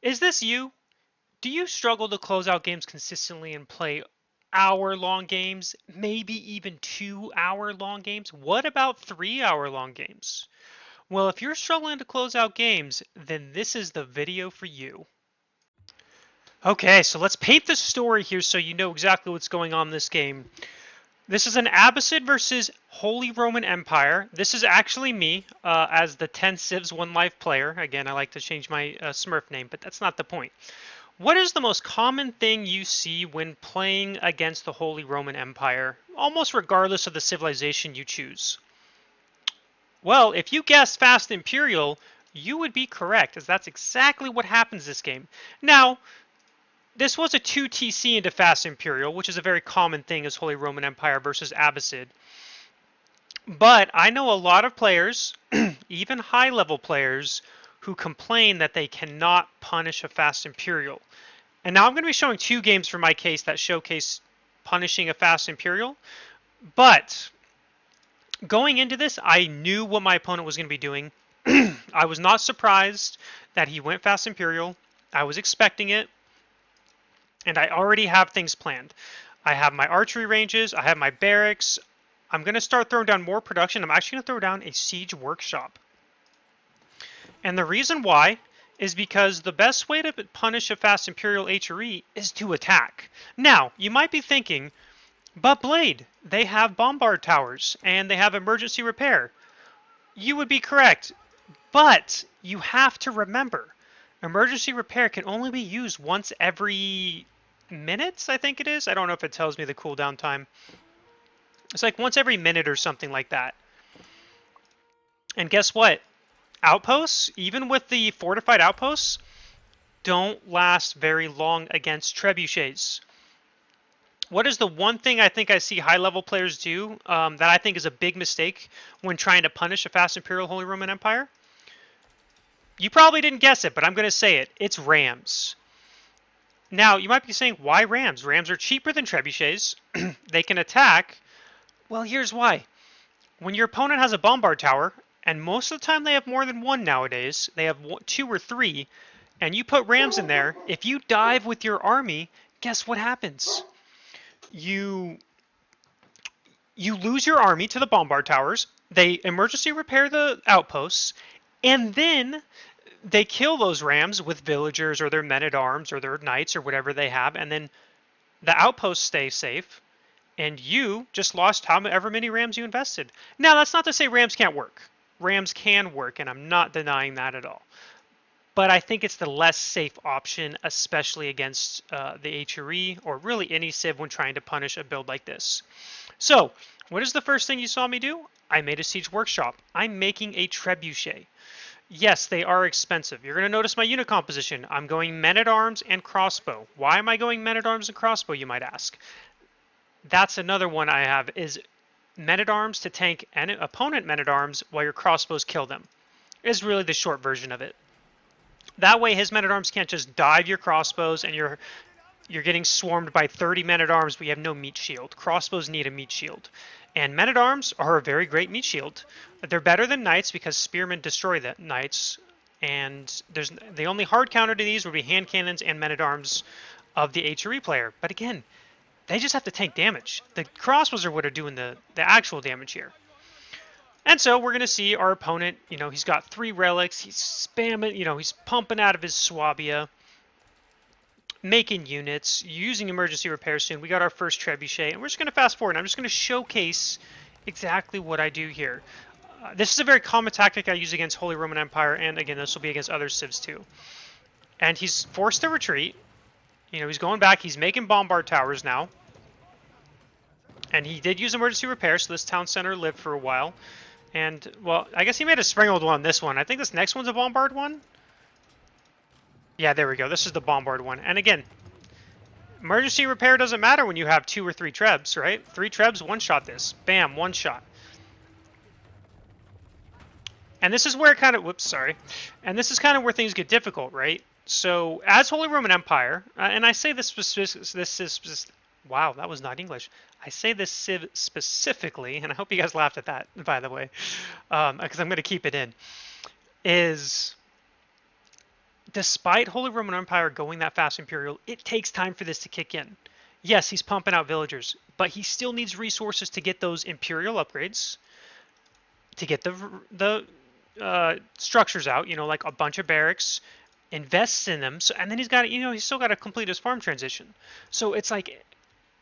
Is this you? Do you struggle to close out games consistently and play hour-long games, maybe even 2-hour-long games? What about 3-hour-long games? Well, if you're struggling to close out games, then this is the video for you. Okay, so let's paint the story here so you know exactly what's going on in this game. This is an Abbasid versus Holy Roman Empire. This is actually me as the 10 Civs 1 Life player. Again, I like to change my Smurf name, but that's not the point. What is the most common thing you see when playing against the Holy Roman Empire, almost regardless of the civilization you choose? Well, if you guessed Fast Imperial, you would be correct, as that's exactly what happens this game. Now, this was a 2 TC into Fast Imperial, which is a very common thing as Holy Roman Empire versus Abbasid. But I know a lot of players, even high-level players, who complain that they cannot punish a Fast Imperial. And now I'm going to be showing 2 games for my case that showcase punishing a Fast Imperial. But going into this, I knew what my opponent was going to be doing. I was not surprised that he went Fast Imperial. I was expecting it. And I already have things planned. I have my archery ranges. I have my barracks. I'm going to start throwing down more production. I'm actually going to throw down a siege workshop. And the reason why is because the best way to punish a Fast Imperial HRE is to attack. Now, you might be thinking, but Blade, they have bombard towers and they have emergency repair. You would be correct, but you have to remember, emergency repair can only be used once every minutes, I think it is. I don't know if it tells me the cooldown time. It's like once every minute or something like that. And guess what? Outposts, even with the fortified outposts, don't last very long against trebuchets. What is the one thing I think I see high-level players do that I think is a big mistake when trying to punish a Fast Imperial Holy Roman Empire? You probably didn't guess it, but I'm going to say it. It's rams. Now, you might be saying, why rams? Rams are cheaper than trebuchets. They can attack. Well, here's why. When your opponent has a bombard tower, and most of the time they have more than one nowadays, they have 2 or 3, and you put rams in there, if you dive with your army, guess what happens? You lose your army to the bombard towers, they emergency repair the outposts, and then they kill those rams with villagers or their men-at-arms or their knights or whatever they have, and then the outposts stay safe, and you just lost however many rams you invested. Now, that's not to say rams can't work. Rams can work, and I'm not denying that at all. But I think it's the less safe option, especially against the HRE or really any civ when trying to punish a build like this. So, what is the first thing you saw me do? I made a siege workshop. I'm making a trebuchet. Yes, they are expensive. You're going to notice my unit composition. I'm going men-at-arms and crossbow. Why am I going men-at-arms and crossbow, you might ask? That's another one I have, is men-at-arms to tank opponent men-at-arms while your crossbows kill them. Is really the short version of it. That way his men-at-arms can't just dive your crossbows and you're getting swarmed by 30 men-at-arms but you have no meat shield. Crossbows need a meat shield. And men-at-arms are a very great meat shield. They're better than knights because spearmen destroy the knights. And there's the only hard counter to these would be hand cannons and men-at-arms of the HRE player. But again, they just have to tank damage. The crossbows are what are doing the actual damage here. And so we're going to see our opponent, he's got 3 relics. He's spamming, he's pumping out of his Swabia, making units, using emergency repair soon. We got our first trebuchet, and we're just going to fast forward. I'm just going to showcase exactly what I do here. This is a very common tactic I use against Holy Roman Empire, and again, this will be against other civs too. And he's forced to retreat. He's going back. He's making bombard towers now. And he did use emergency repair, so this town center lived for a while. And, well, I guess he made a sprinkled one on this one. I think this next one's a bombard one. Yeah, there we go. This is the bombard one. And again, emergency repair doesn't matter when you have 2 or 3 trebs, right? 3 trebs, one-shot this. Bam, one shot. And this is where kind of, whoops, sorry. And this is kind of where things get difficult, right? So, as Holy Roman Empire, and I say this is, wow, that was not English. I say this civ specifically, and I hope you guys laughed at that, by the way, because I'm going to keep it in, is despite Holy Roman Empire going that fast Imperial, it takes time for this to kick in. Yes, he's pumping out villagers, but he still needs resources to get those Imperial upgrades, to get the structures out, like a bunch of barracks, invests in them, so, and then he's still got to complete his farm transition. So it's like,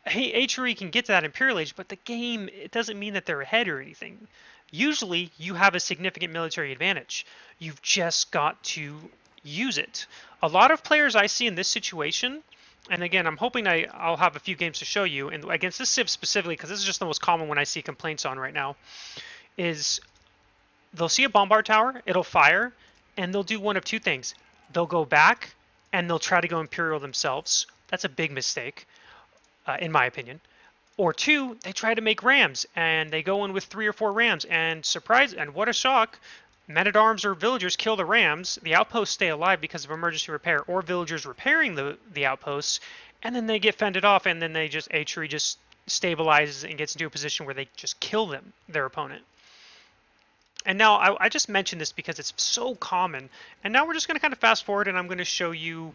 hey, HRE can get to that Imperial Age, but the game, it doesn't mean that they're ahead or anything. Usually, you have a significant military advantage. You've just got to use it. A lot of players I see in this situation, and again, I'm hoping I'll have a few games to show you, and against this Civ specifically, because this is just the most common one I see complaints on right now, is they'll see a bombard tower, it'll fire, and they'll do one of two things. They'll go back, and they'll try to go Imperial themselves. That's a big mistake, in my opinion. Or two, they try to make rams, and they go in with 3 or 4 rams, and surprise, and what a shock, men-at-arms or villagers kill the rams, the outposts stay alive because of emergency repair, or villagers repairing the outposts, and then they get fended off, and then they just, HRE just stabilizes and gets into a position where they just kill their opponent. And now I just mentioned this because it's so common, and now we're just going to kind of fast forward, and I'm going to show you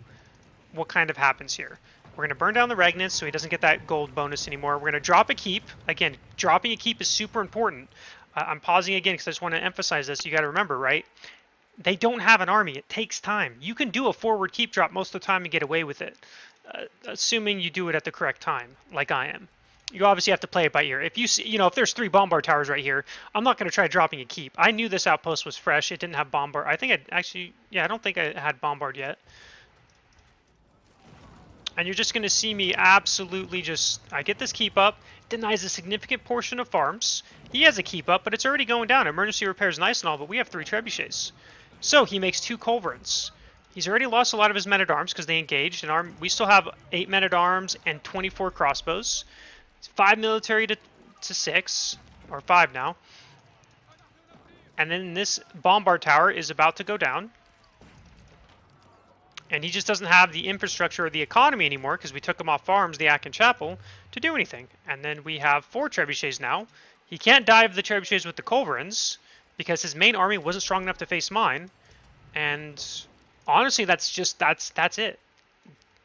what kind of happens here. We're going to burn down the Regnants so he doesn't get that gold bonus anymore. We're going to drop a keep. Again, dropping a keep is super important. I'm pausing again because I just want to emphasize this. You got to remember, right? They don't have an army. It takes time. You can do a forward keep drop most of the time and get away with it, assuming you do it at the correct time, like I am. You obviously have to play it by ear. If you see, if there's 3 bombard towers right here, I'm not going to try dropping a keep. I knew this outpost was fresh. It didn't have bombard. I think I don't think I had bombard yet. And you're just going to see me absolutely I get this keep up, denies a significant portion of farms. He has a keep up, but it's already going down. Emergency repair is nice and all, but we have 3 trebuchets. So he makes 2 culverins. He's already lost a lot of his men-at-arms because they engaged. And we still have 8 men-at-arms and 24 crossbows. 5 military to 6, or 5 now. And then this bombard tower is about to go down. And he just doesn't have the infrastructure or the economy anymore because we took him off farms, the Akin Chapel, to do anything. And then we have 4 trebuchets now. He can't dive the trebuchets with the culverins because his main army wasn't strong enough to face mine. And honestly, that's it.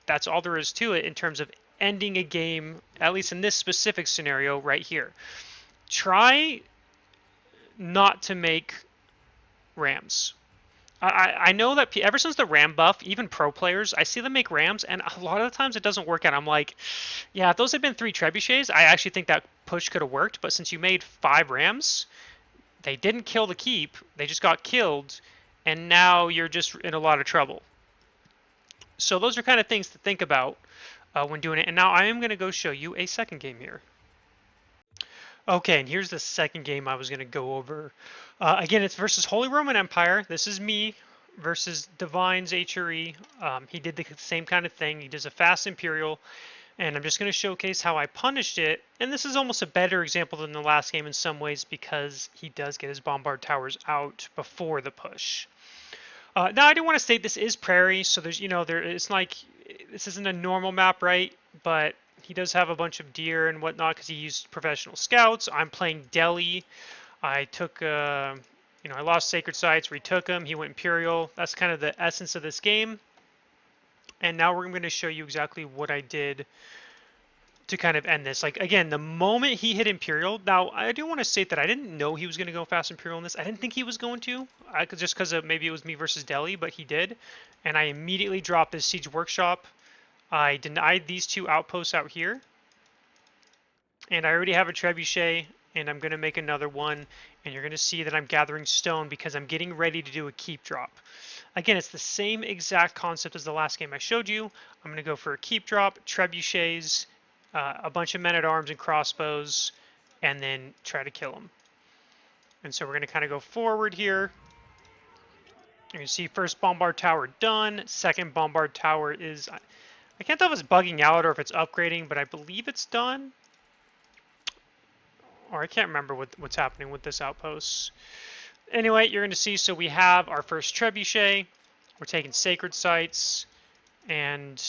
That's all there is to it in terms of ending a game, at least in this specific scenario right here. Try not to make rams. I know that ever since the ram buff, even pro players, I see them make rams, and a lot of the times it doesn't work out. I'm like, yeah, if those had been 3 trebuchets, I actually think that push could have worked, but since you made 5 rams, they didn't kill the keep, they just got killed, and now you're just in a lot of trouble. So those are kind of things to think about when doing it. And now I am going to go show you a second game here. Okay, and here's the second game I was going to go over. Again, it's versus Holy Roman Empire. This is me versus Divine's HRE. He did the same kind of thing. He does a fast Imperial, and I'm just going to showcase how I punished it. And this is almost a better example than the last game in some ways because he does get his bombard towers out before the push. Now, I do want to state this is Prairie, so there's, it's like, this isn't a normal map, right? But he does have a bunch of deer and whatnot because he used professional scouts. I'm playing Delhi. I took, I lost Sacred Sites, retook him. He went Imperial. That's kind of the essence of this game. And now we're going to show you exactly what I did to kind of end this. Like, again, the moment he hit Imperial, now I do want to state that I didn't know he was going to go fast Imperial in this. I didn't think he was going to, just because maybe it was me versus Delhi, but he did. And I immediately dropped his Siege Workshop. I denied these 2 outposts out here. And I already have a trebuchet, and I'm going to make another one. And you're going to see that I'm gathering stone because I'm getting ready to do a keep drop. Again, it's the same exact concept as the last game I showed you. I'm going to go for a keep drop, trebuchets, a bunch of men-at-arms and crossbows, and then try to kill them. And so we're going to kind of go forward here. You can see first bombard tower done. Second bombard tower is... I can't tell if it's bugging out or if it's upgrading, but I believe it's done. Or I can't remember what's happening with this outpost. Anyway, you're going to see, so we have our first trebuchet. We're taking Sacred Sites. And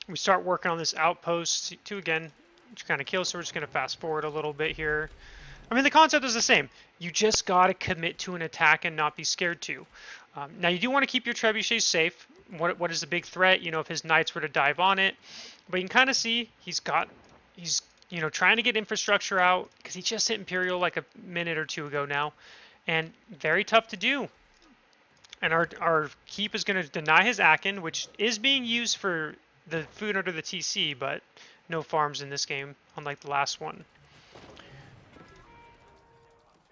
we start working on this outpost to, again, kind of kill. So we're just going to fast forward a little bit here. I mean, the concept is the same. You just got to commit to an attack and not be scared to. Now you do want to keep your trebuchets safe. What is the big threat? You know, if his knights were to dive on it, but you can kind of see he's trying to get infrastructure out because he just hit Imperial like a minute or two ago now, and very tough to do. And our keep is going to deny his Akin, which is being used for the food under the TC, but no farms in this game, unlike the last one.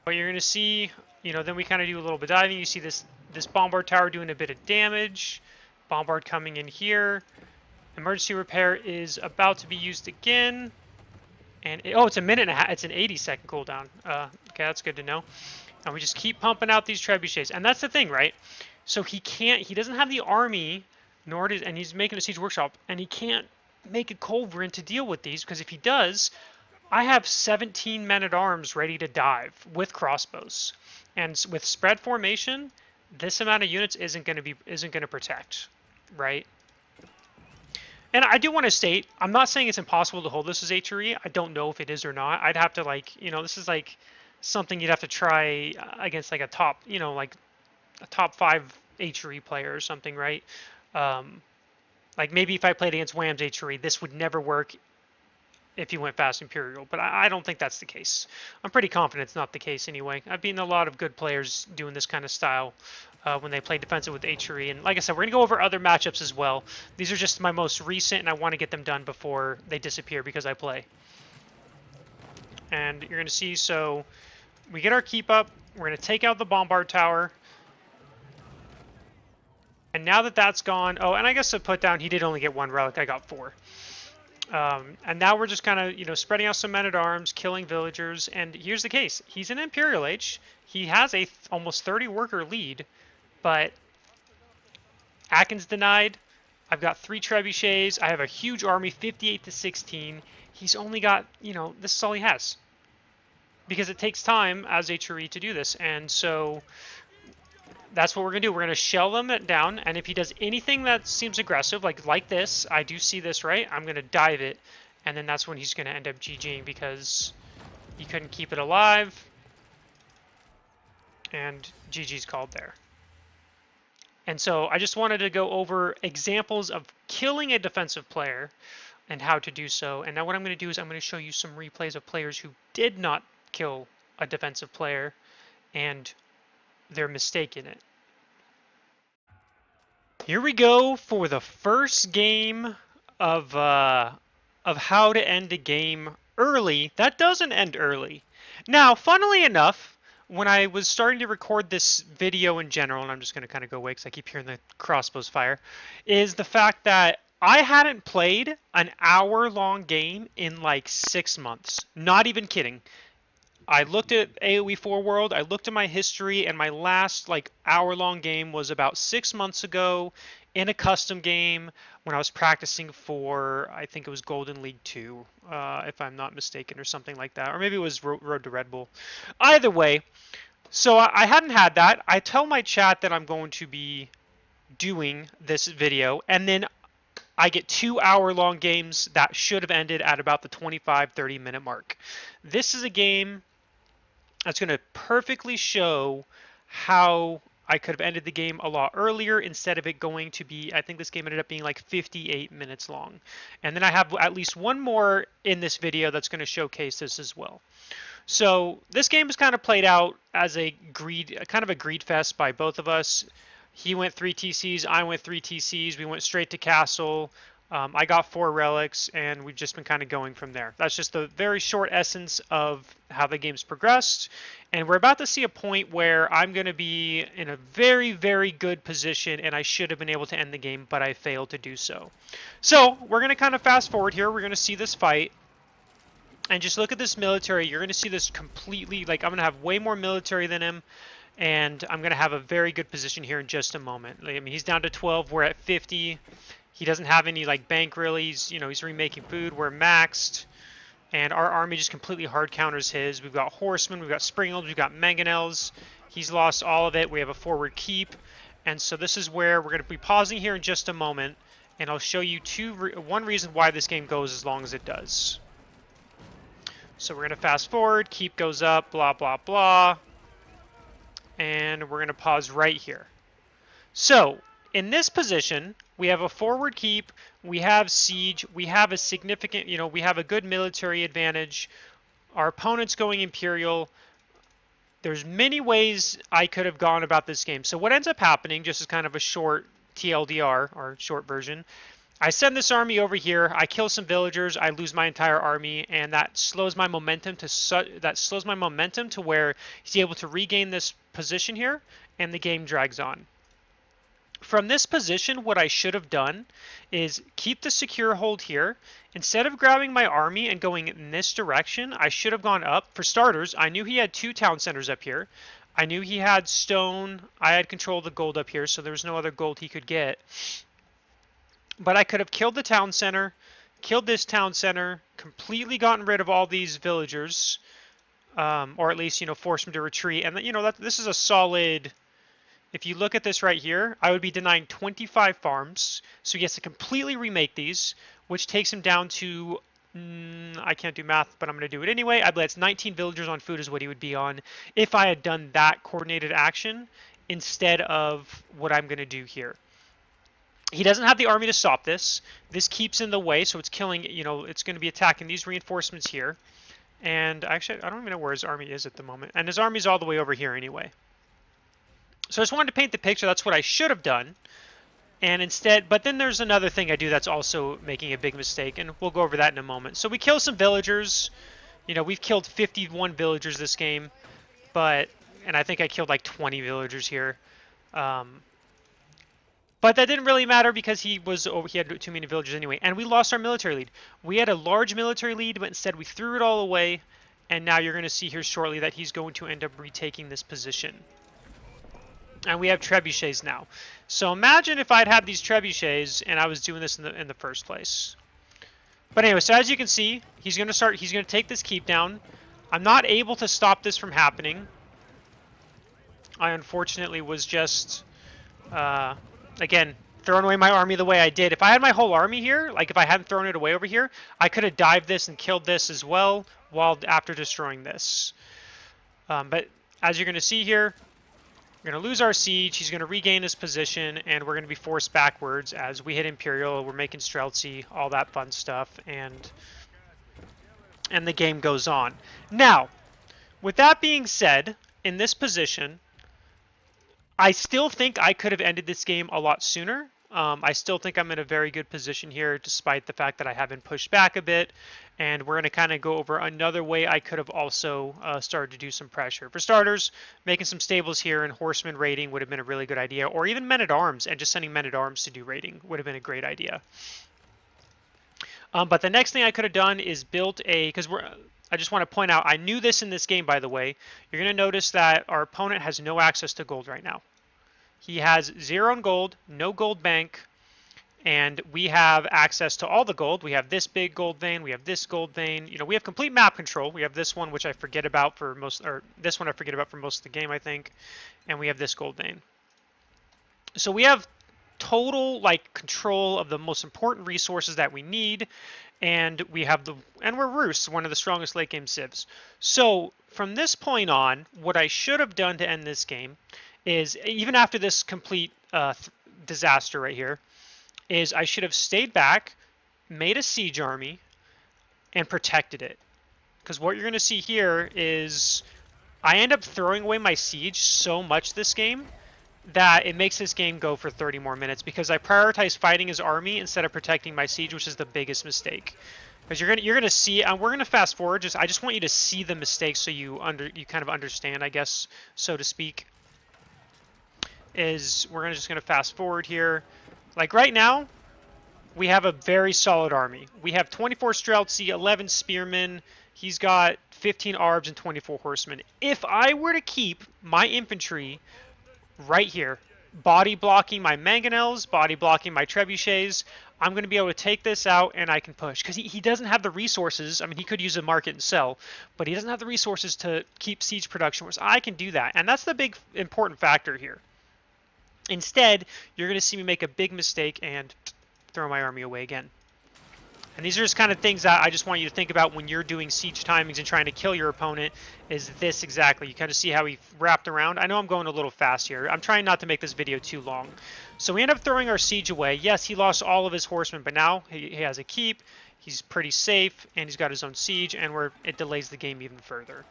But you're going to see, then we kind of do a little bit of diving. You see this bombard tower doing a bit of damage. Bombard coming in here. Emergency repair is about to be used again. And it's a minute and a half. It's an 80-second cooldown. Okay, that's good to know. And we just keep pumping out these trebuchets. And that's the thing, right? So he doesn't have the army, and he's making a siege workshop, and he can't make a culverin to deal with these, because if he does, I have 17 men-at-arms ready to dive with crossbows. And with spread formation, this amount of units isn't going to protect, right? And I do want to state, I'm not saying it's impossible to hold this as HRE. I don't know if it is or not. I'd have to this is like something you'd have to try against like a top, like a top 5 HRE player or something, right? Like maybe if I played against Wham's HRE, this would never work if you went fast Imperial, but I don't think that's the case. I'm pretty confident it's not the case anyway. I've beaten a lot of good players doing this kind of style when they play defensive with HRE. And like I said, we're going to go over other matchups as well. These are just my most recent, and I want to get them done before they disappear because I play. And you're going to see, so we get our keep up. We're going to take out the bombard tower. And now that that's gone, and I guess to put down, he did only get 1 relic. I got 4. And now we're just kind of, spreading out some men-at-arms, killing villagers. And here's the case. He's an Imperial Age. He has a almost 30 worker lead, but Akin's denied. I've got 3 trebuchets. I have a huge army, 58 to 16. He's only got, this is all he has. Because it takes time as HRE to do this. And so that's what we're going to do. We're going to shell them down, and if he does anything that seems aggressive, like this, I do see this, right? I'm going to dive it, and then that's when he's going to end up GGing because he couldn't keep it alive, and GG's called there. And so I just wanted to go over examples of killing a defensive player and how to do so. And now what I'm going to do is I'm going to show you some replays of players who did not kill a defensive player and their mistake in it. Here we go for the first game of how to end a game early that doesn't end early. Now, funnily enough, when I was starting to record this video in general, and I'm just going to kind of go away because I keep hearing the crossbows fire, is the fact that I hadn't played an hour-long game in like 6 months. Not even kidding. I looked at AoE 4 World, I looked at my history, and my last like hour-long game was about 6 months ago in a custom game when I was practicing for, I think it was Golden League 2, if I'm not mistaken, or something like that. Or maybe it was Road to Red Bull. Either way, so I hadn't had that. I tell my chat that I'm going to be doing this video, and then I get 2 hour-long games that should have ended at about the 25-30 minute mark. This is a game that's going to perfectly show how I could have ended the game a lot earlier instead of it going to be, I think this game ended up being like 58 minutes long. And then I have at least one more in this video that's going to showcase this as well. So this game is kind of played out as a kind of a greed fest by both of us. He went 3 TCs, I went 3 TCs, we went straight to castle. I got 4 relics, and we've just been kind of going from there. That's just the very short essence of how the game's progressed. And we're about to see a point where I'm going to be in a very, very good position, and I should have been able to end the game, but I failed to do so. So we're going to kind of fast forward here. We're going to see this fight. And just look at this military. You're going to see this completely, like I'm going to have way more military than him. And I'm going to have a very good position here in just a moment. I mean, he's down to 12. We're at 50. He doesn't have any like bank really. He's remaking food. We're maxed. And our army just completely hard counters his. We've got horsemen, we've got springles, we've got mangonels. He's lost all of it. We have a forward keep. And so this is where we're going to be pausing here in just a moment. And I'll show you one reason why this game goes as long as it does. So we're going to fast forward. Keep goes up, blah, blah, blah. And we're going to pause right here. So, in this position, we have a forward keep, we have siege, we have a significant, we have a good military advantage. Our opponent's going Imperial. There's many ways I could have gone about this game. So what ends up happening, just as kind of a short TLDR, or short version, I send this army over here, I kill some villagers, I lose my entire army, and that slows my momentum to where he's able to regain this position here, and the game drags on. From this position, what I should have done is keep the secure hold here. Instead of grabbing my army and going in this direction, I should have gone up. For starters, I knew he had 2 town centers up here. I knew he had stone. I had control of the gold up here, so there was no other gold he could get. But I could have killed the town center, killed this town center, completely gotten rid of all these villagers, or at least, force them to retreat. And, this is a solid... If you look at this right here, I would be denying 25 farms. So he has to completely remake these, which takes him down to, I can't do math, but I'm going to do it anyway. I believe it's 19 villagers on food is what he would be on if I had done that coordinated action instead of what I'm going to do here. He doesn't have the army to stop this. This keeps in the way, so it's killing, it's going to be attacking these reinforcements here. And actually, I don't even know where his army is at the moment. And his army's all the way over here anyway. So I just wanted to paint the picture. That's what I should have done. And instead, but then there's another thing I do that's also making a big mistake, and we'll go over that in a moment. So we kill some villagers. We've killed 51 villagers this game, and I think I killed like 20 villagers here. But that didn't really matter because he had too many villagers anyway. And we lost our military lead. We had a large military lead, but instead we threw it all away. And now you're going to see here shortly that he's going to end up retaking this position. And we have trebuchets now. So imagine if I'd had these trebuchets and I was doing this in the first place. But anyway, so as you can see, he's going to take this keep down. I'm not able to stop this from happening. I unfortunately was just, again, throwing away my army the way I did. If I had my whole army here, like if I hadn't thrown it away over here, I could have dived this and killed this as well after destroying this. But as you're going to see here, we're going to lose our siege, he's going to regain his position, and we're going to be forced backwards as we hit Imperial, we're making Streltsy, all that fun stuff, and the game goes on. Now, with that being said, in this position, I still think I could have ended this game a lot sooner. I still think I'm in a very good position here, despite the fact that I have been pushed back a bit. And we're going to kind of go over another way I could have also started to do some pressure. For starters, making some stables here and horseman raiding would have been a really good idea. Or even men-at-arms, and just sending men-at-arms to do raiding would have been a great idea. But the next thing I could have done is built because I just want to point out, I knew this in this game, by the way. You're going to notice that our opponent has no access to gold right now. He has 0 on gold, no gold bank, and we have access to all the gold. We have this big gold vein, we have this gold vein. We have complete map control. We have this one, which I forget about for most, or this one I forget about for most of the game, I think. And we have this gold vein. So we have total control of the most important resources that we need, and we're Roost, one of the strongest late game civs. So from this point on, what I should have done to end this game is, even after this complete disaster right here, is I should have stayed back, made a siege army, and protected it. Because what you're going to see here is I end up throwing away my siege so much this game that it makes this game go for 30 more minutes, because I prioritize fighting his army instead of protecting my siege, which is the biggest mistake. Because you're gonna see, and we're gonna fast forward. I just want you to see the mistakes so you kind of understand, I guess, so to speak. We're just gonna fast forward here. Like right now, we have a very solid army. We have 24 Streltsy, 11 Spearmen. He's got 15 Arbs and 24 Horsemen. If I were to keep my infantry right here, body blocking my Mangonels, body blocking my Trebuchets, I'm going to be able to take this out and I can push. Because he doesn't have the resources. I mean, he could use a market and sell, but he doesn't have the resources to keep siege production, whereas I can do that. And that's the big important factor here. Instead, you're going to see me make a big mistake and throw my army away again. And these are just kind of things that I just want you to think about when you're doing siege timings and trying to kill your opponent. Is this exactly? You kind of see how he wrapped around. I know I'm going a little fast here. I'm trying not to make this video too long. So we end up throwing our siege away. Yes, he lost all of his horsemen, but now he has a keep. He's pretty safe, and he's got his own siege, and it delays the game even further.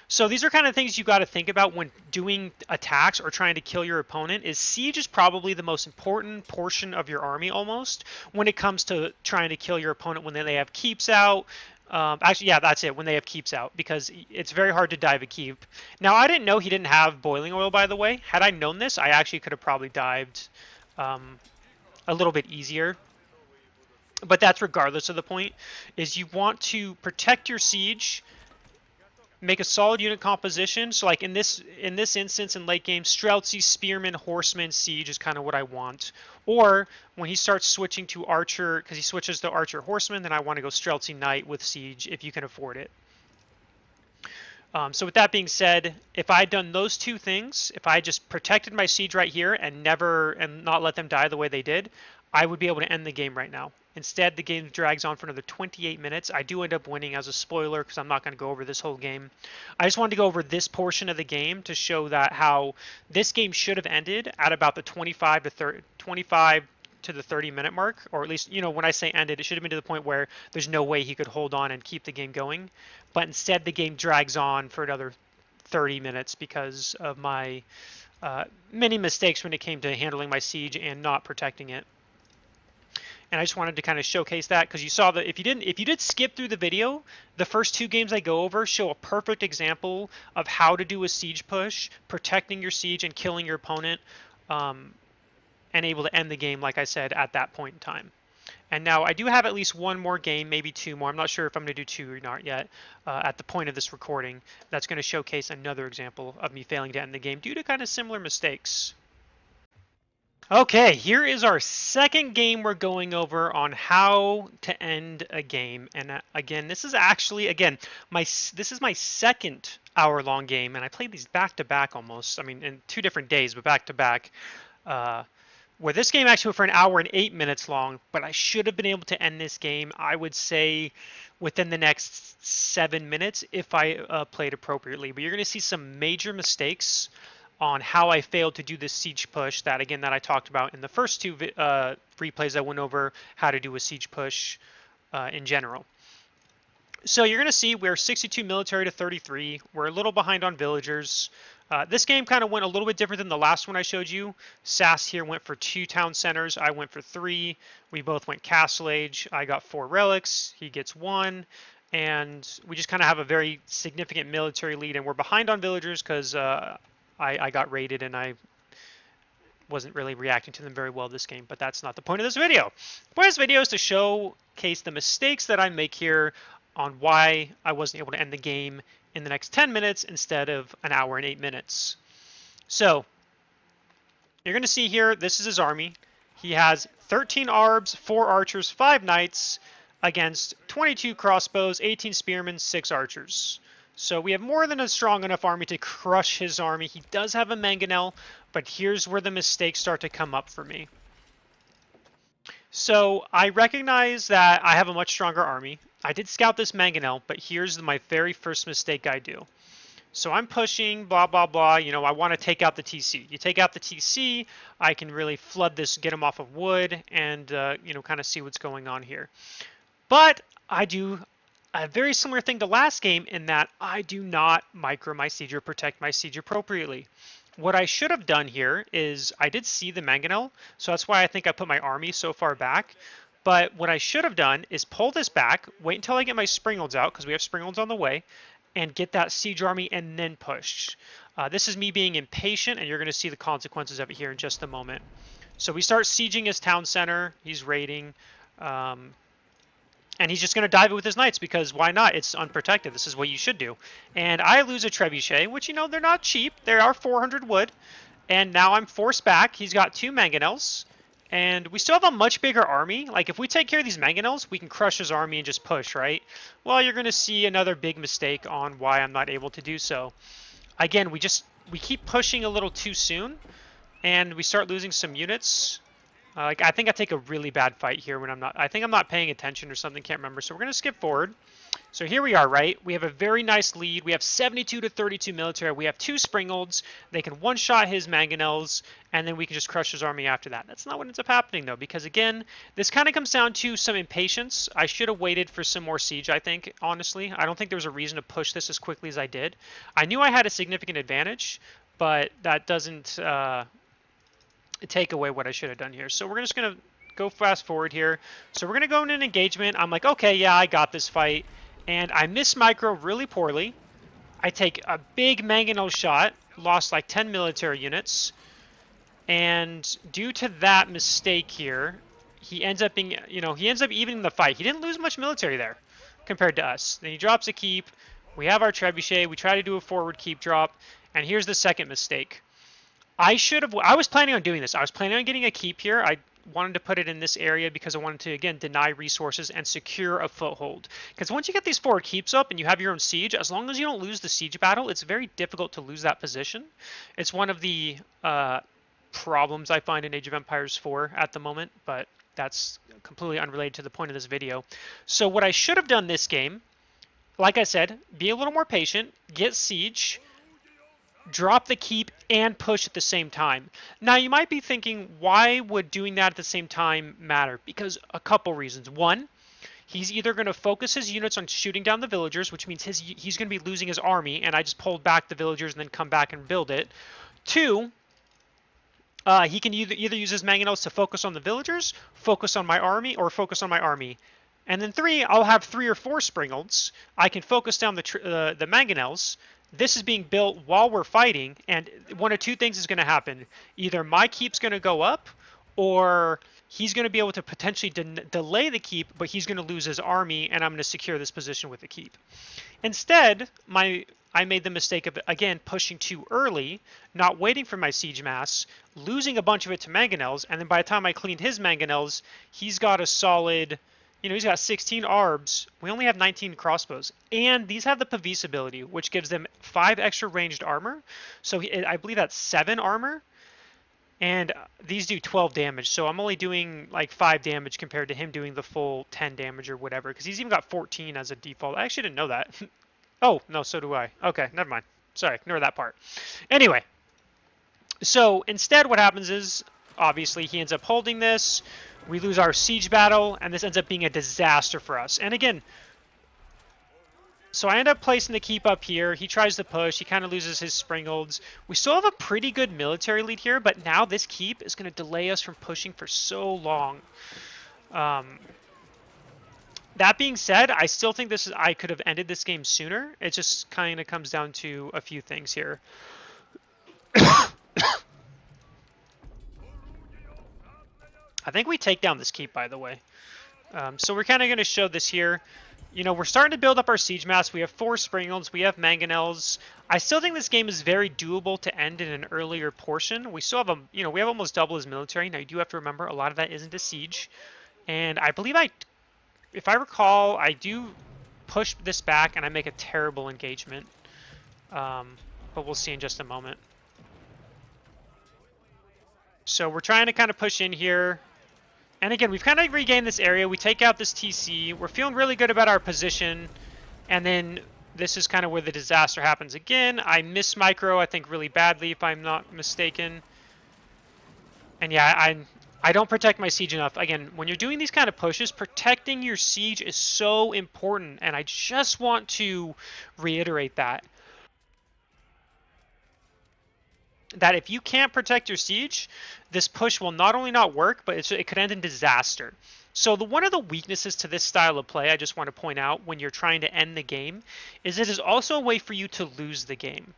So these are kind of things you got to think about when doing attacks or trying to kill your opponent. Is siege is probably the most important portion of your army almost when it comes to trying to kill your opponent when they have keeps out. Actually, yeah, that's it, when they have keeps out, because it's very hard to dive a keep. Now, I didn't know he didn't have boiling oil, by the way. Had I known this, I actually could have probably dived a little bit easier. But that's regardless of the point, is you want to protect your siege, make a solid unit composition. So like in this instance in late game, Streltsy, Spearman, Horseman, Siege is kind of what I want. Or when he starts switching to Archer, because he switches to Archer Horseman, then I want to go Streltsy Knight with Siege if you can afford it. So with that being said, if I had done those two things, if I just protected my siege right here and not let them die the way they did, I would be able to end the game right now. Instead, the game drags on for another 28 minutes. I do end up winning as a spoiler because I'm not going to go over this whole game. I just wanted to go over this portion of the game to show that how this game should have ended at about the 25 to the 30-minute mark, or at least, when I say ended, it should have been to the point where there's no way he could hold on and keep the game going. But instead, the game drags on for another 30 minutes because of my many mistakes when it came to handling my siege and not protecting it. And I just wanted to kind of showcase that because you saw that if you did skip through the video, the first two games I go over show a perfect example of how to do a siege push, protecting your siege and killing your opponent, and able to end the game, like I said, at that point in time. And now I do have at least one more game, maybe two more. I'm not sure if I'm going to do two or not yet at the point of this recording. That's going to showcase another example of me failing to end the game due to kind of similar mistakes. Okay, here is our second game we're going over on how to end a game. And again, this is actually, this is my second hour-long game, and I played these back-to-back almost. I mean, in 2 different days, but back-to-back. Where this game actually went for an hour and 8 minutes long, but I should have been able to end this game, I would say, within the next 7 minutes if I played appropriately. But you're going to see some major mistakes on how I failed to do this siege push that I talked about in the first 2 replays I went over how to do a siege push in general. So you're going to see we're 62 military to 33. We're a little behind on villagers. This game kind of went a little bit different than the last one I showed you. Sass here went for 2 town centers. I went for 3. We both went castle age. I got 4 relics. He gets 1. And we just kind of have a very significant military lead. And we're behind on villagers because I got raided and I wasn't really reacting to them very well this game, but that's not the point of this video. The point of this video is to showcase the mistakes that I make here on why I wasn't able to end the game in the next 10 minutes instead of an hour and 8 minutes. So you're going to see here, this is his army. He has 13 arbs, 4 archers, 5 knights against 22 crossbows, 18 spearmen, 6 archers. So we have more than a strong enough army to crush his army. He does have a mangonel, but here's where the mistakes start to come up for me. So I recognize that I have a much stronger army. I did scout this mangonel, but here's my very first mistake I do. So I'm pushing, blah, blah, blah. I want to take out the TC. You take out the TC, I can really flood this, get him off of wood, and, kind of see what's going on here. But I do a very similar thing to last game in that I do not micro my siege or protect my siege appropriately. What I should have done here is I did see the mangonel, so that's why I think I put my army so far back. But what I should have done is pull this back, wait until I get my springolds out, because we have springolds on the way, and get that siege army and then push. This is me being impatient, and you're going to see the consequences of it here in just a moment. So we start sieging his town center. He's raiding. And he's just going to dive it with his knights because why not? It's unprotected. This is what you should do. And I lose a trebuchet, which, they're not cheap. They are 400 wood. And now I'm forced back. He's got 2 mangonels. And we still have a much bigger army. Like, if we take care of these mangonels, we can crush his army and just push, right? Well, you're going to see another big mistake on why I'm not able to do so. Again, we keep pushing a little too soon. And we start losing some units. Like I think I take a really bad fight here when I'm not. I think I'm not paying attention or something. Can't remember. So we're gonna skip forward. So here we are, right? We have a very nice lead. We have 72 to 32 military. We have 2 Springolds. They can one-shot his Mangonels, and then we can just crush his army after that. That's not what ends up happening, though, because, again, this kind of comes down to some impatience. I should have waited for some more siege, I think, honestly. I don't think there was a reason to push this as quickly as I did. I knew I had a significant advantage, but that doesn't take away what I should have done here. So we're just going to go fast forward here. So we're going to go in an engagement. I'm like, okay, yeah, I got this fight. And I miss micro really poorly. I take a big mangonel shot, lost like 10 military units. And due to that mistake here, he ends up being, he ends up evening the fight. He didn't lose much military there compared to us. Then he drops a keep. We have our trebuchet. We try to do a forward keep drop. And here's the second mistake. I was planning on doing this. I was planning on getting a keep here. I wanted to put it in this area because I wanted to, again, deny resources and secure a foothold. Because once you get these forward keeps up and you have your own siege, as long as you don't lose the siege battle, it's very difficult to lose that position. It's one of the problems I find in Age of Empires 4 at the moment, but that's completely unrelated to the point of this video. So what I should have done this game, like I said, be a little more patient, get siege, drop the keep, and push at the same time. Now, you might be thinking, why would doing that at the same time matter? Because a couple reasons. One, he's either going to focus his units on shooting down the villagers, which means he's going to be losing his army, and I just pulled back the villagers and then come back and build it. Two, he can either use his mangonels to focus on the villagers, focus on my army, or focus on my army. And then 3, I'll have 3 or 4 Springolds. I can focus down the mangonels. This is being built while we're fighting, and one of 2 things is going to happen. Either my keep's going to go up, or he's going to be able to potentially delay the keep, but he's going to lose his army, and I'm going to secure this position with the keep. Instead, I made the mistake of, again, pushing too early, not waiting for my siege mass, losing a bunch of it to mangonels, and then by the time I cleaned his mangonels, he's got a solid... he's got 16 arbs. We only have 19 crossbows. And these have the Pavis ability, which gives them 5 extra ranged armor. So I believe that's 7 armor. And these do 12 damage. So I'm only doing like 5 damage compared to him doing the full 10 damage or whatever. Because he's even got 14 as a default. I actually didn't know that. Oh, no, so do I. Okay, never mind. Sorry, ignore that part. Anyway. So instead what happens is, obviously, he ends up holding this. We lose our siege battle, and this ends up being a disaster for us. And again, so I end up placing the keep up here. He tries to push. He kind of loses his Springolds. We still have a pretty good military lead here, but now this keep is going to delay us from pushing for so long. That being said, I still think I could have ended this game sooner. It just kind of comes down to a few things here. I think we take down this keep, by the way. So we're kind of going to show this here. We're starting to build up our siege mass. We have 4 Springolds. We have mangonels. I still think this game is very doable to end in an earlier portion. We still have we have almost double his military. Now you do have to remember a lot of that isn't a siege. And I believe if I recall, I do push this back and I make a terrible engagement. But we'll see in just a moment. So we're trying to kind of push in here. And again, we've kind of regained this area. We take out this TC. We're feeling really good about our position. And then this is kind of where the disaster happens again. I miss micro, I think, really badly, if I'm not mistaken. And yeah, I don't protect my siege enough. Again, when you're doing these kind of pushes, protecting your siege is so important. And I just want to reiterate that if you can't protect your siege, this push will not only not work, but it could end in disaster. So one of the weaknesses to this style of play, I just want to point out when you're trying to end the game, is it is also a way for you to lose the game.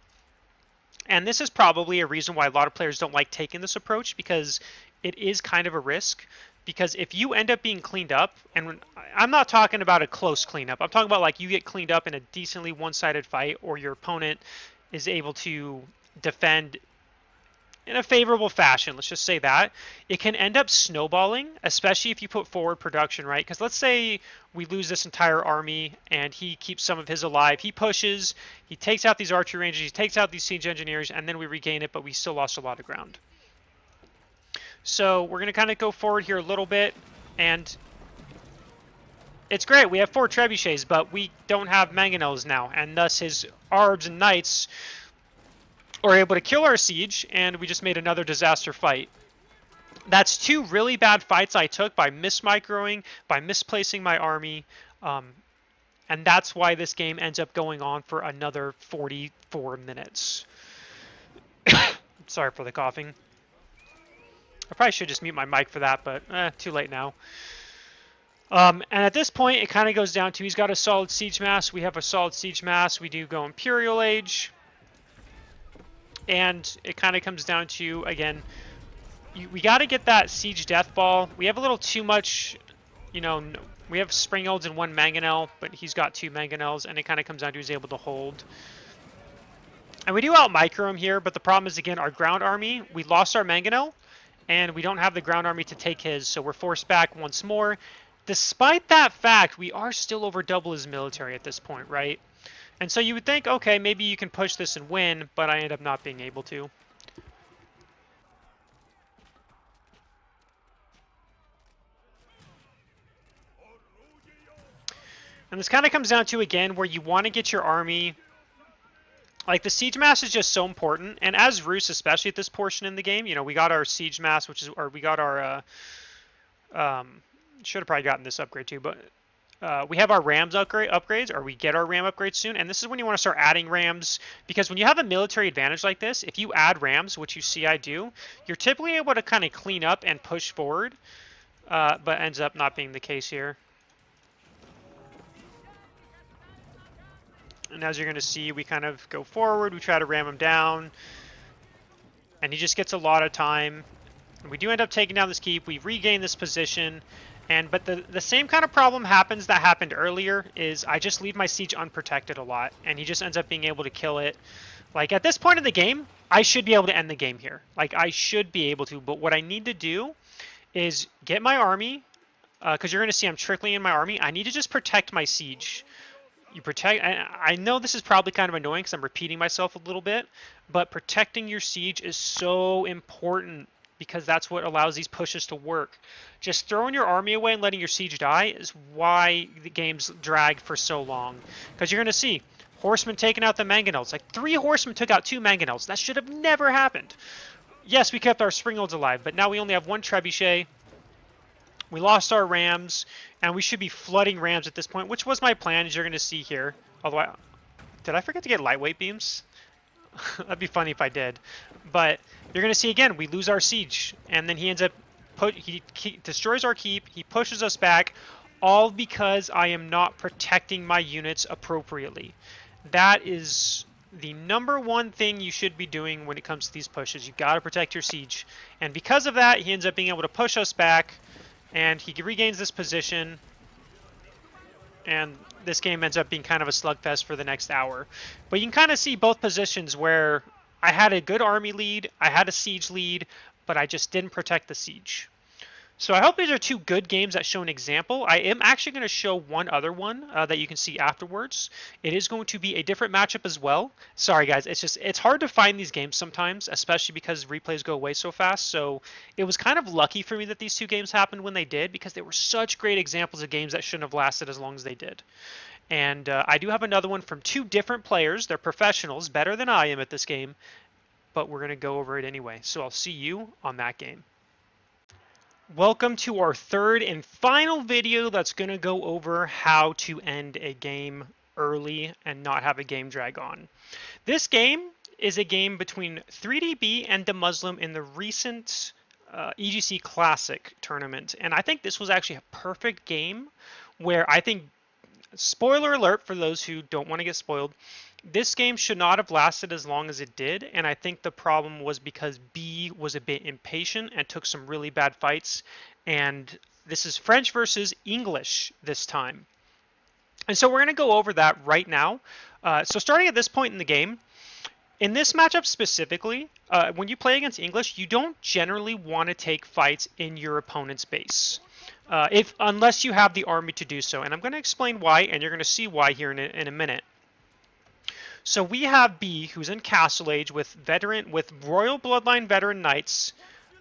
And this is probably a reason why a lot of players don't like taking this approach, because it is kind of a risk. Because if you end up being cleaned up, and I'm not talking about a close cleanup, I'm talking about like you get cleaned up in a decently one-sided fight, or your opponent is able to defend in a favorable fashion, let's just say that, it can end up snowballing, especially if you put forward production, right? Because let's say we lose this entire army and he keeps some of his alive. He pushes, he takes out these archery rangers, he takes out these siege engineers, and then we regain it, but we still lost a lot of ground. So we're going to kind of go forward here a little bit, and it's great. We have 4 trebuchets, but we don't have mangonels now, and thus his arbs and knights are able to kill our siege, and we just made another disaster fight. That's 2 really bad fights I took by mismicroing, by misplacing my army, and that's why this game ends up going on for another 44 minutes. Sorry for the coughing. I probably should just mute my mic for that, but too late now. And at this point, it kind of goes down to he's got a solid siege mass. We have a solid siege mass. We do go Imperial Age. And it kind of comes down to, again, we got to get that siege death ball. We have a little too much, you know, we have Springolds and 1 mangonel, but he's got 2 mangonels, and it kind of comes down to he's able to hold. And we do out micro him here, but the problem is, again, our ground army, we lost our mangonel, and we don't have the ground army to take his, so we're forced back once more. Despite that fact, we are still over double his military at this point, right? And so you would think, okay, maybe you can push this and win, but I end up not being able to. And this kind of comes down to, again, where you want to get your army. Like, the siege mass is just so important, and as Rus, especially at this portion in the game, you know, we got our siege mass, which is, or we got our, should have probably gotten this upgrade too, but we have our Rams upgrades, or we get our Ram upgrades soon, and this is when you want to start adding Rams, because when you have a military advantage like this, if you add Rams, which you see I do, you're typically able to kind of clean up and push forward, but ends up not being the case here. And as you're going to see, we kind of go forward, we try to ram him down, and he just gets a lot of time. And we do end up taking down this keep, we regain this position, but the same kind of problem happens that happened earlier, is I just leave my siege unprotected a lot, and he just ends up being able to kill it. Like, at this point in the game, I should be able to end the game here. Like, I should be able to, but what I need to do is get my army, because you're going to see I'm trickling in my army. I need to just protect my siege. You protect. I know this is probably kind of annoying because I'm repeating myself a little bit, but protecting your siege is so important because that's what allows these pushes to work. Just throwing your army away and letting your siege die is why the games drag for so long. Because you're going to see horsemen taking out the mangonels. Like 3 horsemen took out 2 mangonels. That should have never happened. Yes, we kept our Springolds alive, but now we only have 1 trebuchet. We lost our Rams, and we should be flooding Rams at this point, which was my plan, as you're going to see here. Although, did I forget to get lightweight beams? That'd be funny if I did. But you're going to see, again, we lose our siege, and then he ends up, he destroys our keep, he pushes us back, all because I am not protecting my units appropriately. That is the #1 thing you should be doing when it comes to these pushes. You've got to protect your siege. And because of that, he ends up being able to push us back, and he regains this position, and this game ends up being kind of a slugfest for the next hour. But you can kind of see both positions where I had a good army lead, I had a siege lead, but I just didn't protect the siege. So I hope these are 2 good games that show an example. I am actually going to show one other one that you can see afterwards. It is going to be a different matchup as well. Sorry guys, it's hard to find these games sometimes, especially because replays go away so fast. So it was kind of lucky for me that these 2 games happened when they did, because they were such great examples of games that shouldn't have lasted as long as they did. And I do have another one from 2 different players. They're professionals, better than I am at this game, but we're going to go over it anyway. So I'll see you on that game. Welcome to our 3rd and final video that's going to go over how to end a game early and not have a game drag on. This game is a game between 3DB and the Muslim in the recent EGC Classic tournament, and I think this was actually a perfect game where I think, spoiler alert for those who don't want to get spoiled, this game should not have lasted as long as it did, and I think the problem was because B was a bit impatient and took some really bad fights, and this is French versus English this time. And so we're going to go over that right now. So starting at this point in the game, in this matchup specifically, when you play against English, you don't generally want to take fights in your opponent's base. Unless you have the army to do so, and I'm going to explain why, and you're going to see why here in a minute. So we have B, who's in Castle Age with Royal Bloodline veteran knights,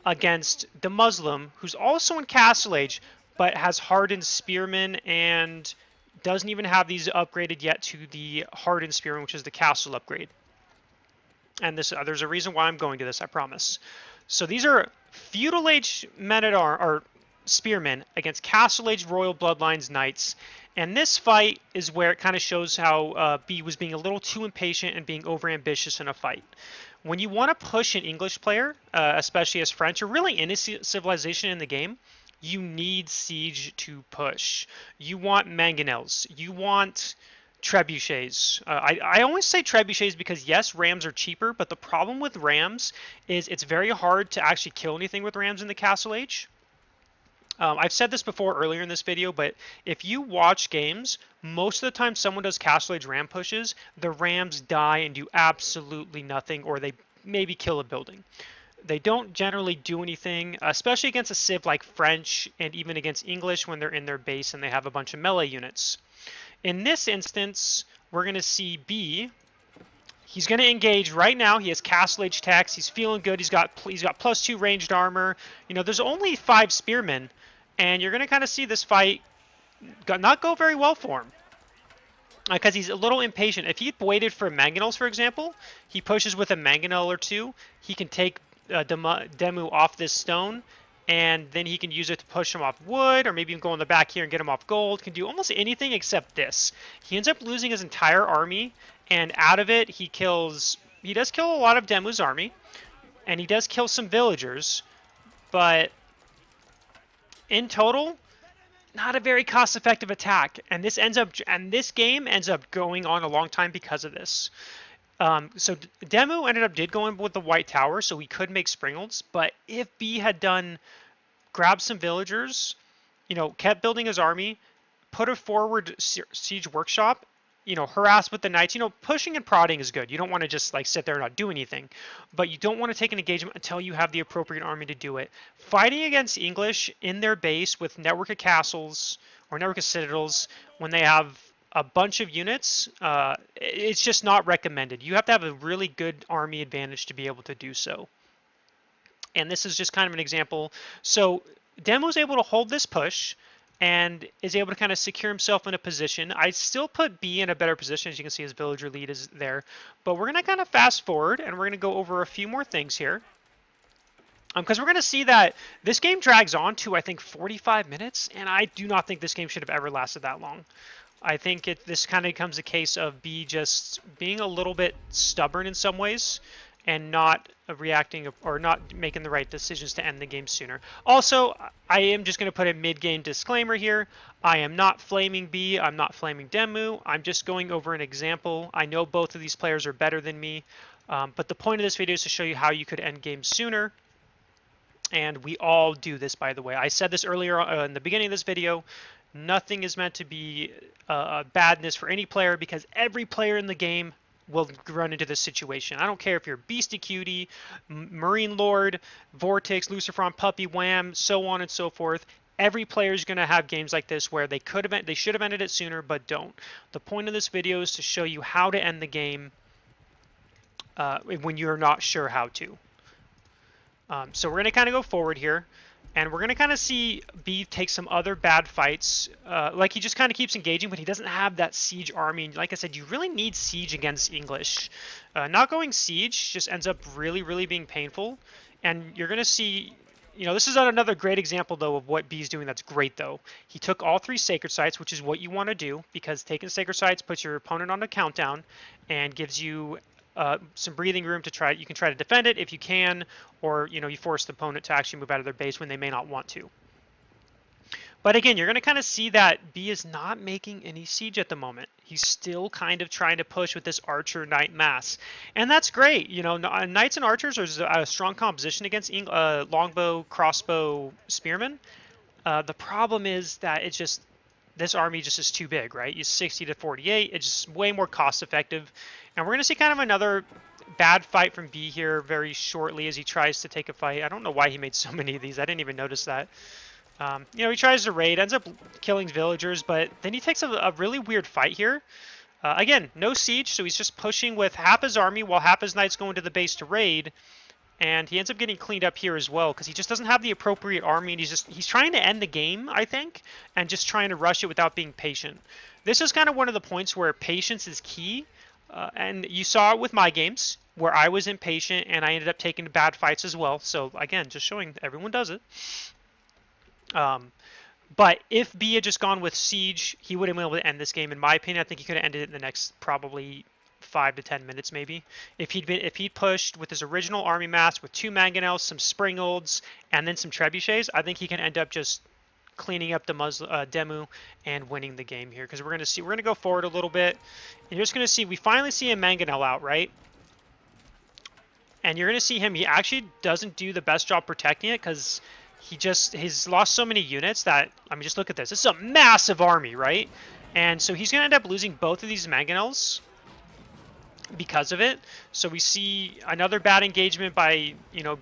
against the Muslim, who's also in Castle Age, but has hardened Spearman and doesn't even have these upgraded yet to the hardened Spearman, which is the Castle upgrade. And this there's a reason why I'm going to this, I promise. So these are feudal age men at arms or spearmen against castle age royal bloodlines knights. And this fight is where it kind of shows how B was being a little too impatient and being overambitious in a fight. When you want to push an English player, especially as French, or really any civilization in the game, you need siege to push. You want mangonels. You want trebuchets. I always say trebuchets because yes, rams are cheaper, but the problem with rams is it's very hard to actually kill anything with rams in the Castle Age. I've said this before earlier in this video, but if you watch games, most of the time someone does Castle Age ram pushes, the rams die and do absolutely nothing, or they maybe kill a building. They don't generally do anything, especially against a civ like French and even against English when they're in their base and they have a bunch of melee units. In this instance, we're going to see B. He's going to engage right now. He has Castle Age tax. He's feeling good. He's got +2 ranged armor. You know, there's only 5 spearmen, and you're going to kind of see this fight not go very well for him. Because he's a little impatient. If he waited for mangonels, for example, he pushes with a mangonel or two. He can take Demu off this stone, and then he can use it to push him off wood, or maybe even go in the back here and get him off gold. Can do almost anything except this. He ends up losing his entire army, and out of it, he does kill a lot of Demu's army, and he does kill some villagers, but in total, not a very cost-effective attack. And this game ends up going on a long time because of this. So Demu ended up going with the white tower, so we could make Springolds. But if B had grabbed some villagers, you know, kept building his army, put a forward siege workshop, you know, harass with the knights. You know, pushing and prodding is good. You don't want to just like sit there and not do anything, but you don't want to take an engagement until you have the appropriate army to do it. Fighting against English in their base with network of castles or network of citadels when they have a bunch of units, it's just not recommended. You have to have a really good army advantage to be able to do so. And this is just kind of an example. So Demo was able to hold this push and is able to kind of secure himself in a position. I still put B in a better position. As you can see, his villager lead is there. But we're going to kind of fast forward, and we're going to go over a few more things here. Because we're going to see that this game drags on to, I think, 45 minutes, and I do not think this game should have ever lasted that long. I think this kind of becomes a case of B just being a little bit stubborn in some ways and not reacting or not making the right decisions to end the game sooner. Also, I am just going to put a mid-game disclaimer here. I am not flaming B. I'm not flaming Demu. I'm just going over an example. I know both of these players are better than me, but the point of this video is to show you how you could end games sooner. And we all do this, by the way. I said this earlier in the beginning of this video. Nothing is meant to be badness for any player because every player in the game will run into this situation. I don't care if you're Beastie Cutie, Marine Lord, Vortex, Lucifron, Puppy, Wham, so on and so forth. Every player is going to have games like this where they should have ended it sooner, but don't. The point of this video is to show you how to end the game when you're not sure how to. So we're going to kind of go forward here. And we're going to kind of see B take some other bad fights. Like he just kind of keeps engaging, but he doesn't have that siege army. And like I said, you really need siege against English. Not going siege just ends up really, really being painful. And you're going to see, you know, this is another great example, though, of what B's doing that's great, though. He took all 3 sacred sites, which is what you want to do, because taking sacred sites puts your opponent on a countdown and gives you some breathing room to try. You can try to defend it if you can, or you know, you force the opponent to actually move out of their base when they may not want to. But again, you're going to kind of see that B is not making any siege at the moment. He's still kind of trying to push with this archer knight mass, and that's great. You know, knights and archers are a strong composition against longbow, crossbow, spearmen. The problem is that it's just this army just is too big, right? It's 60 to 48. It's just way more cost effective. And we're going to see kind of another bad fight from B here very shortly as he tries to take a fight. I don't know why he made so many of these. I didn't even notice that. You know, he tries to raid, ends up killing villagers, but then he takes a really weird fight here. Again, no siege, so he's just pushing with half his army while half his knights go into the base to raid. and he ends up getting cleaned up here as well because he just doesn't have the appropriate army, and he's trying to end the game, I think, and just trying to rush it without being patient. This is kind of one of the points where patience is key, and you saw it with my games where I was impatient and I ended up taking bad fights as well. So again, just showing everyone does it. But if B had just gone with Siege, he would have been able to end this game. In my opinion, I think he could have ended it in the next probably 5 to 10 minutes, maybe. If he'd pushed with his original army mass with 2 mangonels, some springolds, and then some trebuchets, I think he can end up just cleaning up the Demu and winning the game here. Because we're gonna go forward a little bit, and you're just gonna see we finally see a mangonel out, right? And you're gonna see him. He actually doesn't do the best job protecting it because he's lost so many units that, I mean, just look at this. This is a massive army, right? And so he's going to end up losing both of these mangonels because of it. So we see another bad engagement by,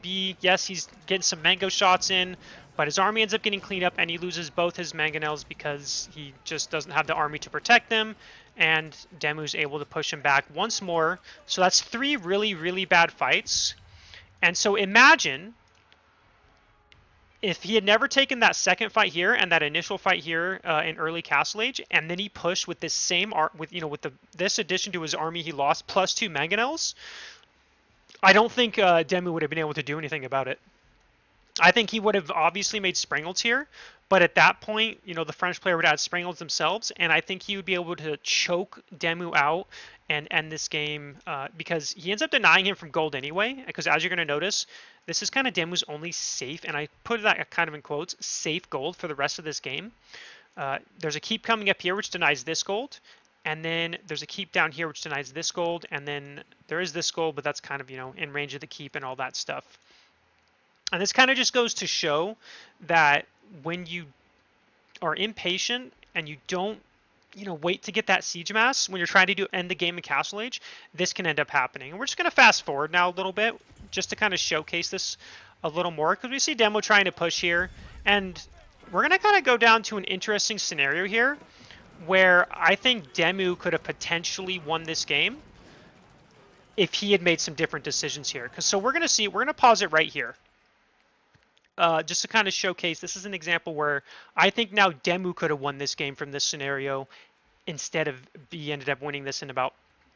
B. Yes, he's getting some mango shots in, but his army ends up getting cleaned up, and he loses both his mangonels because he just doesn't have the army to protect them, and Demu's able to push him back once more. So that's 3 really, really bad fights. And so imagine if he had never taken that second fight here and that initial fight here in early Castle Age, and then he pushed with this same this addition to his army he lost plus 2 mangonels, I don't think Demu would have been able to do anything about it. I think he would have obviously made Springolds here, but at that point, the French player would add Springolds themselves, and I think he would be able to choke Demu out and end this game because he ends up denying him from gold anyway, because as you're going to notice, this is kind of Demu's only safe, and I put that kind of in quotes, safe gold for the rest of this game. There's a keep coming up here which denies this gold, and then there's a keep down here which denies this gold, and then there is this gold, but that's kind of, in range of the keep and all that stuff. And this kind of just goes to show that when you are impatient and you don't, wait to get that siege mass when you're trying to end the game in Castle Age, this can end up happening. And we're just going to fast forward now a little bit just to kind of showcase this a little more, because we see Demo trying to push here. And we're going to kind of go down to an interesting scenario here where I think Demu could have potentially won this game if he had made some different decisions here. So we're going to pause it right here. Just to kind of showcase, this is an example where I think now Demu could have won this game from this scenario instead of B ended up winning this in about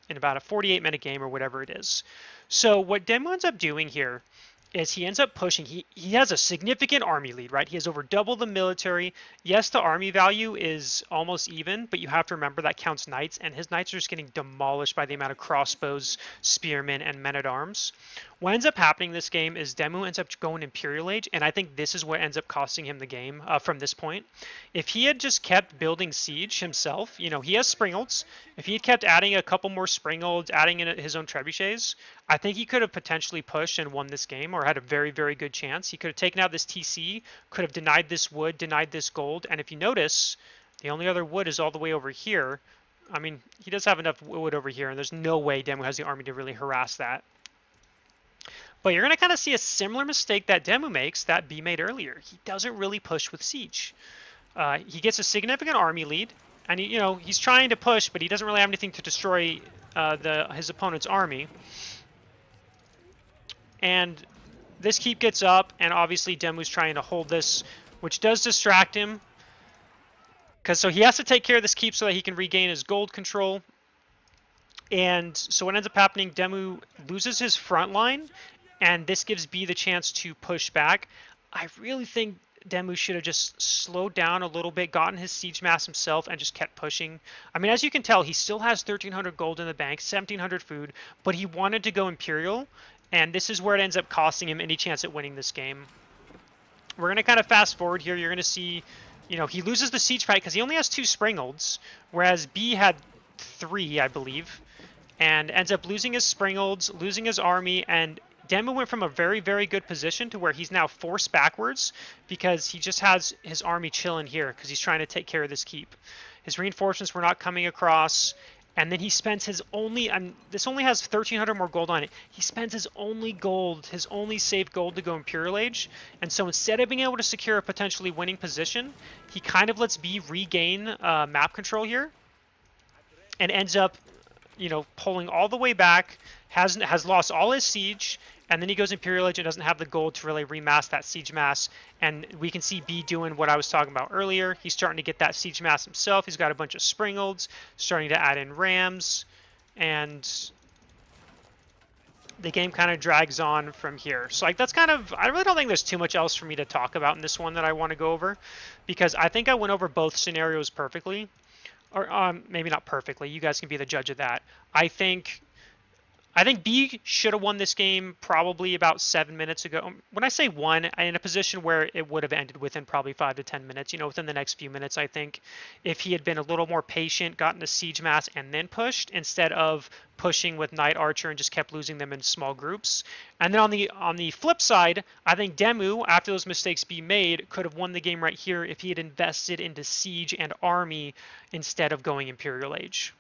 a 48-minute game or whatever it is. So what Demu ends up doing here is he ends up pushing. He has a significant army lead, right? He has over double the military. Yes, the army value is almost even, but you have to remember that counts knights, and his knights are just getting demolished by the amount of crossbows, spearmen, and men-at-arms. What ends up happening in this game is Demu ends up going Imperial Age, and I think this is what ends up costing him the game from this point. If he had just kept building siege himself, he has Springolds. If he had kept adding a couple more Springolds, adding in his own trebuchets, I think he could have potentially pushed and won this game, or had a very, very good chance. He could have taken out this TC, could have denied this wood, denied this gold, and if you notice, the only other wood is all the way over here. I mean, he does have enough wood over here, and there's no way Demu has the army to really harass that. But you're going to kind of see a similar mistake that Demu makes that B made earlier. He doesn't really push with siege. He gets a significant army lead, and he's trying to push, but he doesn't really have anything to destroy his opponent's army. And this keep gets up, and obviously Demu's trying to hold this, which does distract him. So he has to take care of this keep so that he can regain his gold control. And so what ends up happening, Demu loses his front line, and this gives B the chance to push back. I really think Demu should have just slowed down a little bit, gotten his siege mass himself, and just kept pushing. I mean, as you can tell, he still has 1,300 gold in the bank, 1,700 food, but he wanted to go Imperial, and this is where it ends up costing him any chance at winning this game. We're going to kind of fast forward here. You're going to see, he loses the siege fight because he only has 2 Springolds, whereas B had 3, I believe, and ends up losing his Springolds, losing his army, and Demu went from a very, very good position to where he's now forced backwards because he just has his army chilling here because he's trying to take care of this keep. His reinforcements were not coming across, and then he spends his only, this only has 1,300 more gold on it. He spends his only gold, his only saved gold to go Imperial Age, and so instead of being able to secure a potentially winning position, he kind of lets B regain map control here and ends up pulling all the way back, has lost all his siege, And then he goes Imperial Age and doesn't have the gold to really remass that siege mass. And we can see B doing what I was talking about earlier. He's starting to get that siege mass himself. He's got a bunch of Springolds, starting to add in Rams, and the game kind of drags on from here. So like that's kind of, I really don't think there's too much else for me to talk about in this one that I want to go over, because I think I went over both scenarios perfectly, or maybe not perfectly. You guys can be the judge of that. I think B should have won this game probably about 7 minutes ago. When I say won, in a position where it would have ended within probably 5 to 10 minutes, within the next few minutes, I think. If he had been a little more patient, gotten a siege mass, and then pushed, instead of pushing with Knight Archer and just kept losing them in small groups. And then on the flip side, I think Demu, after those mistakes be made, could have won the game right here if he had invested into siege and army instead of going Imperial Age.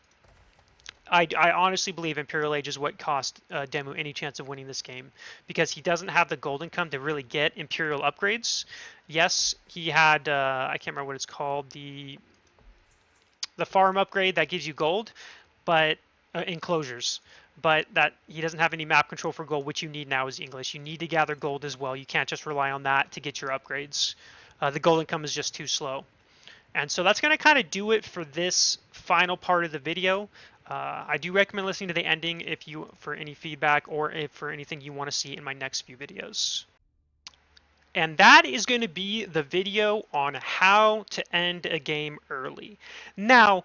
I honestly believe Imperial Age is what cost Demu any chance of winning this game, because he doesn't have the gold income to really get Imperial upgrades. Yes, he had, I can't remember what it's called, the farm upgrade that gives you gold, but enclosures. But that he doesn't have any map control for gold, which you need now as English. You need to gather gold as well. You can't just rely on that to get your upgrades. The gold income is just too slow. And so that's going to kind of do it for this final part of the video. I do recommend listening to the ending for any feedback, or if for anything you want to see in my next few videos. And that is going to be the video on how to end a game early. Now,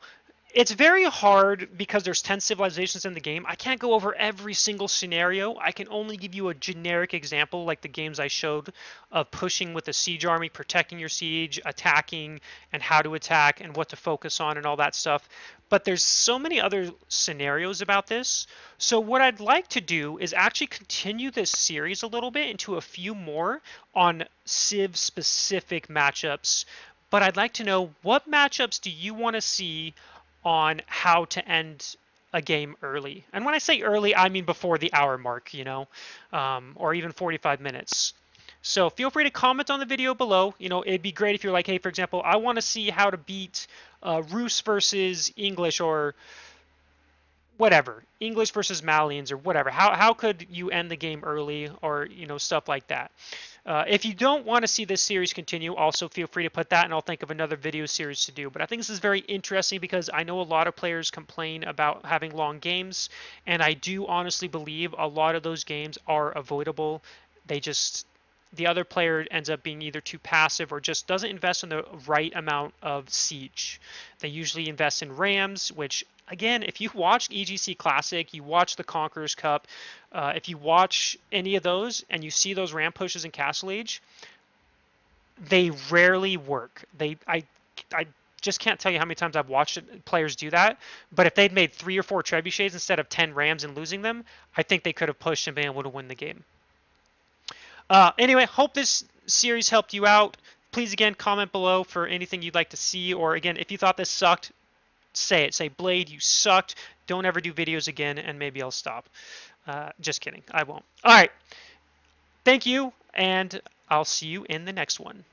it's very hard because there's 10 civilizations in the game. I can't go over every single scenario. I can only give you a generic example like the games I showed of pushing with a siege army, protecting your siege, attacking, and how to attack and what to focus on and all that stuff. But there's so many other scenarios about this. So what I'd like to do is actually continue this series a little bit into a few more on Civ specific matchups. But I'd like to know, what matchups do you want to see on how to end a game early? And when I say early, I mean before the hour mark, or even 45 minutes. So feel free to comment on the video below. It'd be great if you're like, hey, for example, I want to see how to beat Rus versus English, or whatever, English versus Malians, or whatever. How could you end the game early, or stuff like that. If you don't want to see this series continue, also feel free to put that and I'll think of another video series to do. But I think this is very interesting because I know a lot of players complain about having long games, and I do honestly believe a lot of those games are avoidable. The other player ends up being either too passive or just doesn't invest in the right amount of siege. They usually invest in Rams, which, again, if you watch EGC Classic, you watch the Conqueror's Cup, if you watch any of those and you see those Ram pushes in Castle Age, they rarely work. I just can't tell you how many times I've watched players do that. But if they'd made 3 or 4 trebuchets instead of 10 Rams and losing them, I think they could have pushed and been able to win the game. Anyway, hope this series helped you out. Please, again, comment below for anything you'd like to see. Or, again, if you thought this sucked, say it. Say, Blade, you sucked. Don't ever do videos again, and maybe I'll stop. Just kidding. I won't. All right. Thank you, and I'll see you in the next one.